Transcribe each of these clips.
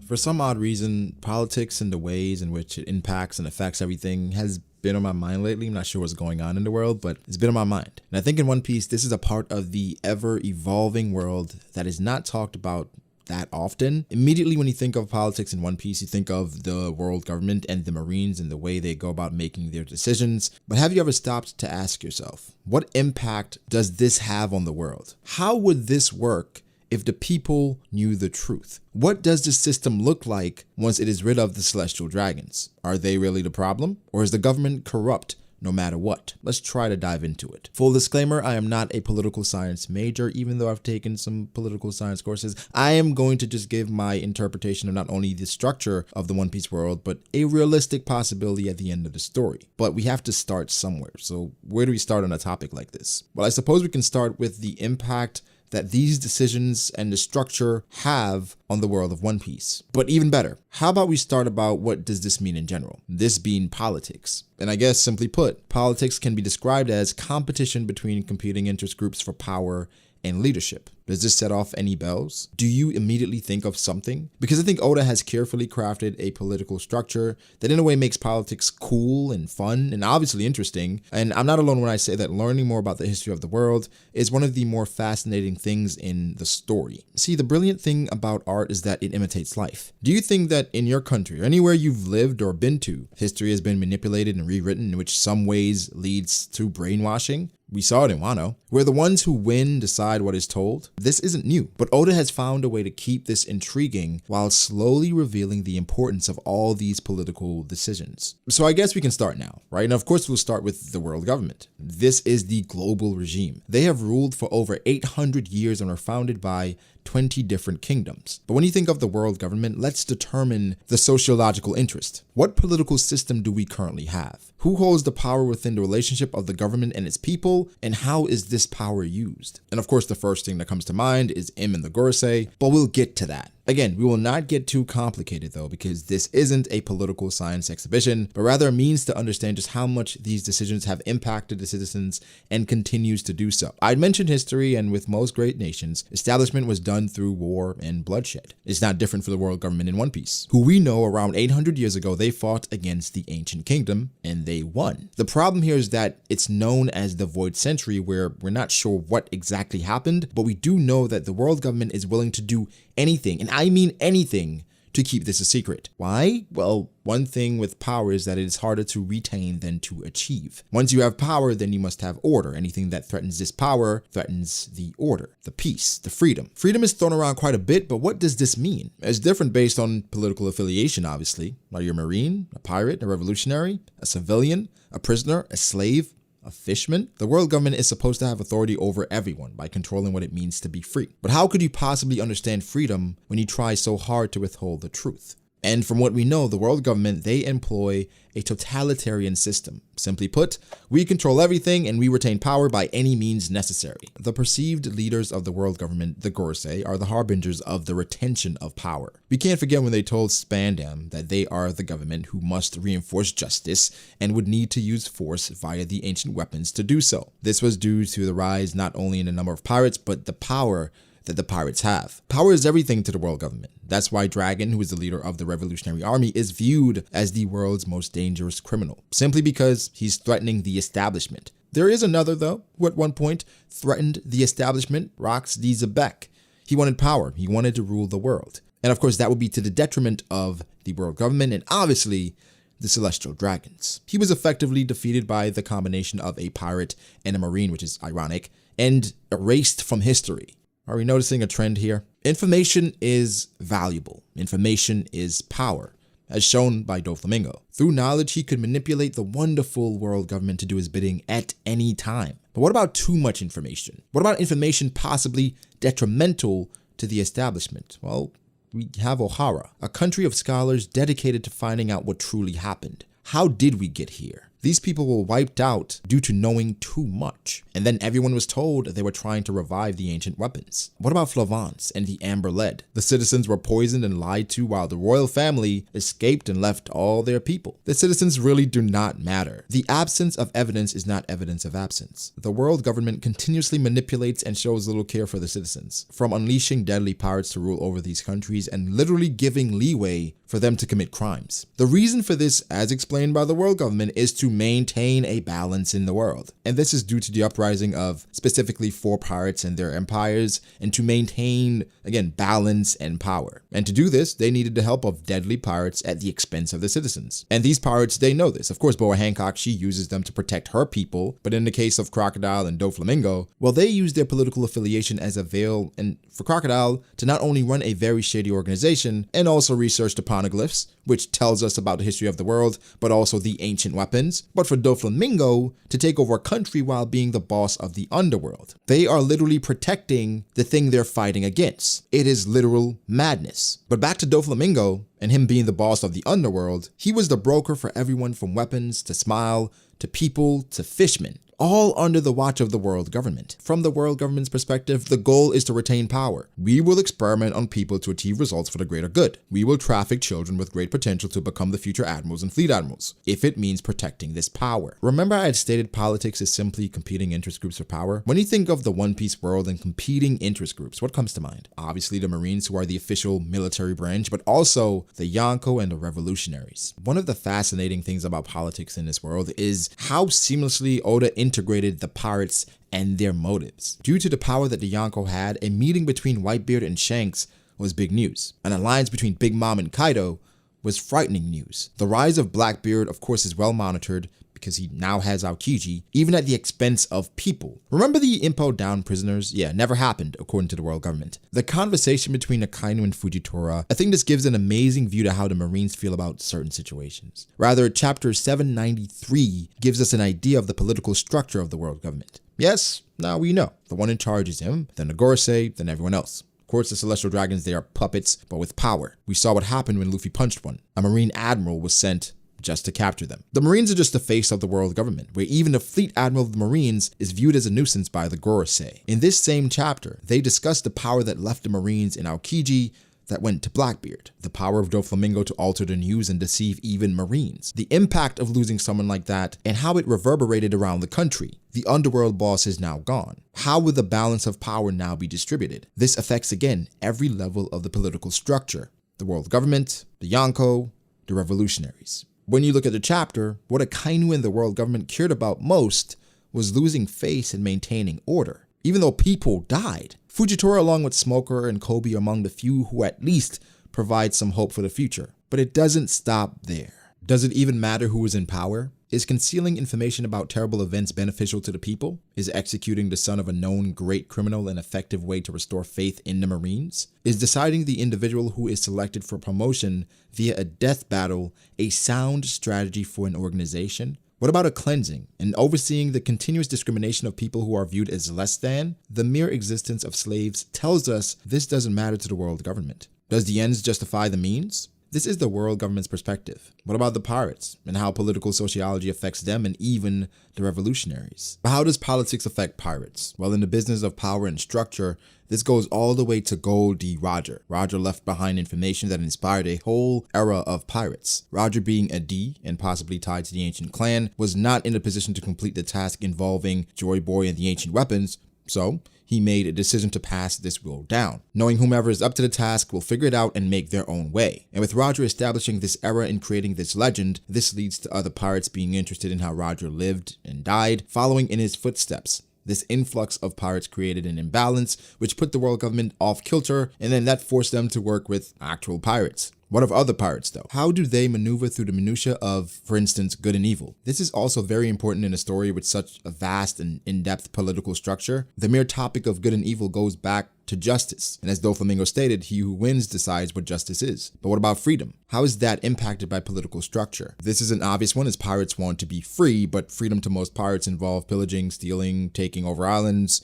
For some odd reason, politics and the ways in which it impacts and affects everything has been on my mind lately. I'm not sure what's going on in the world, but it's been on my mind. And I think in One Piece, this is a part of the ever-evolving world that is not talked about that often. Immediately when you think of politics in One Piece, you think of the world government and the Marines and the way they go about making their decisions. But have you ever stopped to ask yourself, what impact does this have on the world? How would this work if the people knew the truth? What does the system look like once it is rid of the celestial dragons? Are they really the problem? Or is the government corrupt no matter what? Let's try to dive into it. Full disclaimer, I am not a political science major, even though I've taken some political science courses. I am going to just give my interpretation of not only the structure of the One Piece world, but a realistic possibility at the end of the story. But we have to start somewhere. So where do we start on a topic like this? Well, I suppose we can start with the impact that these decisions and the structure have on the world of One Piece. But even better, how about we start about what does this mean in general? This being politics. And I guess simply put, politics can be described as competition between competing interest groups for power and leadership. Does this set off any bells? Do you immediately think of something? Because I think Oda has carefully crafted a political structure that in a way makes politics cool and fun and obviously interesting. And I'm not alone when I say that learning more about the history of the world is one of the more fascinating things in the story. See, the brilliant thing about art is that it imitates life. Do you think that in your country or anywhere you've lived or been to, history has been manipulated and rewritten in which some ways leads to brainwashing? We saw it in Wano, where the ones who win decide what is told. This isn't new, but Oda has found a way to keep this intriguing while slowly revealing the importance of all these political decisions. So I guess we can start now, right? And of course, we'll start with the world government. This is the global regime. They have ruled for over 800 years and are founded by 20 different kingdoms. But when you think of the world government, let's determine the sociological interest. What political system do we currently have? Who holds the power within the relationship of the government and its people? And how is this power used? And of course, the first thing that comes to mind is Im and the Gorosei, but we'll get to that. Again, we will not get too complicated though, because this isn't a political science exhibition, but rather a means to understand just how much these decisions have impacted the citizens and continues to do so. I'd mentioned history, and with most great nations, establishment was done through war and bloodshed. It's not different for the world government in One Piece, who we know around 800 years ago, they fought against the ancient kingdom and they won. The problem here is that it's known as the Void Century, where we're not sure what exactly happened, but we do know that the world government is willing to do anything, and I mean anything, to keep this a secret. Why? Well, one thing with power is that it is harder to retain than to achieve. Once you have power, then you must have order. Anything that threatens this power threatens the order, the peace, the freedom. Freedom is thrown around quite a bit, but what does this mean? It's different based on political affiliation, obviously. Are you a Marine, a pirate, a revolutionary, a civilian, a prisoner, a slave, a fishman? The world government is supposed to have authority over everyone by controlling what it means to be free. But how could you possibly understand freedom when you try so hard to withhold the truth? And from what we know, the world government, they employ a totalitarian system. Simply put, we control everything and we retain power by any means necessary. The perceived leaders of the world government, the Gorosei, are the harbingers of the retention of power. We can't forget when they told Spandam that they are the government who must reinforce justice and would need to use force via the ancient weapons to do so. This was due to the rise not only in the number of pirates, but the power that the pirates have. Power is everything to the world government. That's why Dragon, who is the leader of the Revolutionary Army, is viewed as the world's most dangerous criminal, simply because he's threatening the establishment. There is another, though, who at one point threatened the establishment, Rox D. Zebek. He wanted power. He wanted to rule the world. And of course, that would be to the detriment of the world government and obviously the celestial dragons. He was effectively defeated by the combination of a pirate and a marine, which is ironic, and erased from history. Are we noticing a trend here? Information is valuable. Information is power, as shown by Doflamingo. Through knowledge, he could manipulate the wonderful world government to do his bidding at any time. But what about too much information? What about information possibly detrimental to the establishment? Well, we have Ohara, a country of scholars dedicated to finding out what truly happened. How did we get here? These people were wiped out due to knowing too much. And then everyone was told they were trying to revive the ancient weapons. What about Flavance and the Amber Lead? The citizens were poisoned and lied to while the royal family escaped and left all their people. The citizens really do not matter. The absence of evidence is not evidence of absence. The world government continuously manipulates and shows little care for the citizens, from unleashing deadly pirates to rule over these countries and literally giving leeway for them to commit crimes. The reason for this, as explained by the world government, is to maintain a balance in the world. And this is due to the uprising of specifically 4 pirates and their empires, and to maintain, again, balance and power. And to do this, they needed the help of deadly pirates at the expense of the citizens. And these pirates, they know this. Of course, Boa Hancock, she uses them to protect her people, but in the case of Crocodile and Doflamingo, well, they use their political affiliation as a veil, and for Crocodile to not only run a very shady organization and also research the poneglyphs, which tells us about the history of the world, but also the ancient weapons, but for Doflamingo to take over a country while being the boss of the underworld. They are literally protecting the thing they're fighting against. It is literal madness. But back to Doflamingo and him being the boss of the underworld, he was the broker for everyone from weapons to Smile to people to fishmen, all under the watch of the world government. From the world government's perspective, the goal is to retain power. We will experiment on people to achieve results for the greater good. We will traffic children with great potential to become the future admirals and fleet admirals, if it means protecting this power. Remember I had stated politics is simply competing interest groups for power? When you think of the One Piece world and competing interest groups, what comes to mind? Obviously the Marines, who are the official military branch, but also the Yonko and the revolutionaries. One of the fascinating things about politics in this world is how seamlessly Oda integrated the pirates and their motives. Due to the power that the Yonko had, a meeting between Whitebeard and Shanks was big news. An alliance between Big Mom and Kaido was frightening news. The rise of Blackbeard, of course, is well monitored because he now has Aokiji, even at the expense of people. Remember the Impo down prisoners? Yeah, never happened, according to the world government. The conversation between Akainu and Fujitora, I think this gives an amazing view to how the Marines feel about certain situations. Rather, chapter 793 gives us an idea of the political structure of the world government. Yes, now we know. The one in charge is him, then the Gorosei, then everyone else. Of course, the Celestial Dragons, they are puppets, but with power. We saw what happened when Luffy punched one. A Marine Admiral was sent just to capture them. The Marines are just the face of the world government, where even the Fleet Admiral of the Marines is viewed as a nuisance by the Gorosei. In this same chapter, they discuss the power that left the Marines in Aokiji that went to Blackbeard, the power of Doflamingo to alter the news and deceive even Marines, the impact of losing someone like that, and how it reverberated around the country. The underworld boss is now gone. How will the balance of power now be distributed? This affects, again, every level of the political structure. The world government, the Yonko, the revolutionaries. When you look at the chapter, what Akainu and the world government cared about most was losing face and maintaining order. Even though people died, Fujitora along with Smoker and Kobe are among the few who at least provide some hope for the future. But it doesn't stop there. Does it even matter who is in power? Is concealing information about terrible events beneficial to the people? Is executing the son of a known great criminal an effective way to restore faith in the Marines? Is deciding the individual who is selected for promotion via a death battle a sound strategy for an organization? What about a cleansing and overseeing the continuous discrimination of people who are viewed as less than? The mere existence of slaves tells us this doesn't matter to the world government. Does the ends justify the means? This is the world government's perspective. What about the pirates and how political sociology affects them and even the revolutionaries? But how does politics affect pirates? Well, in the business of power and structure, this goes all the way to Gold D. Roger. Roger left behind information that inspired a whole era of pirates. Roger, being a D and possibly tied to the ancient clan, was not in a position to complete the task involving Joy Boy and the ancient weapons, so he made a decision to pass this rule down, knowing whomever is up to the task will figure it out and make their own way. And with Roger establishing this era and creating this legend, this leads to other pirates being interested in how Roger lived and died, following in his footsteps. This influx of pirates created an imbalance, which put the world government off kilter, and then that forced them to work with actual pirates. What of other pirates though? How do they maneuver through the minutia of, for instance, good and evil? This is also very important in a story with such a vast and in-depth political structure. The mere topic of good and evil goes back to justice. And as Doflamingo stated, he who wins decides what justice is. But what about freedom? How is that impacted by political structure? This is an obvious one, as pirates want to be free, but freedom to most pirates involve pillaging, stealing, taking over islands,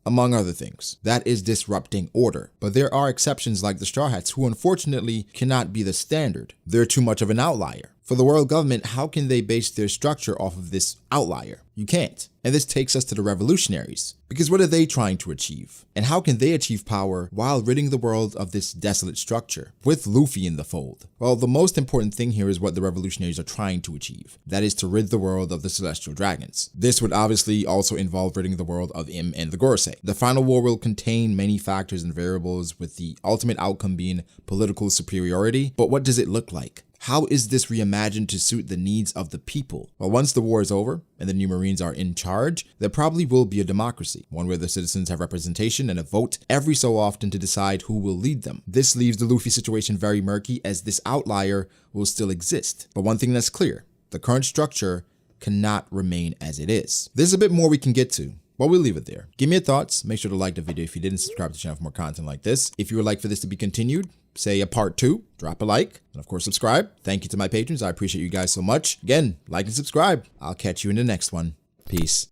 among other things. That is disrupting order. But there are exceptions like the Straw Hats, who unfortunately cannot be the standard. They're too much of an outlier. For the world government, how can they base their structure off of this outlier? You can't. And this takes us to the revolutionaries. Because what are they trying to achieve? And how can they achieve power while ridding the world of this desolate structure, with Luffy in the fold? Well, the most important thing here is what the revolutionaries are trying to achieve. That is to rid the world of the celestial dragons. This would obviously also involve ridding the world of Im and the Gorosei. The final war will contain many factors and variables, with the ultimate outcome being political superiority. But what does it look like? How is this reimagined to suit the needs of the people? Well, once the war is over and the new Marines are in charge, there probably will be a democracy, one where the citizens have representation and a vote every so often to decide who will lead them. This leaves the Luffy situation very murky, as this outlier will still exist. But one thing that's clear, the current structure cannot remain as it is. There's a bit more we can get to, but we'll leave it there. Give me your thoughts. Make sure to like the video if you didn't, subscribe to the channel for more content like this. If you would like for this to be continued, say a part 2, drop a like, and of course subscribe. Thank you to my patrons. I appreciate you guys so much. Again, like and subscribe. I'll catch you in the next one. Peace.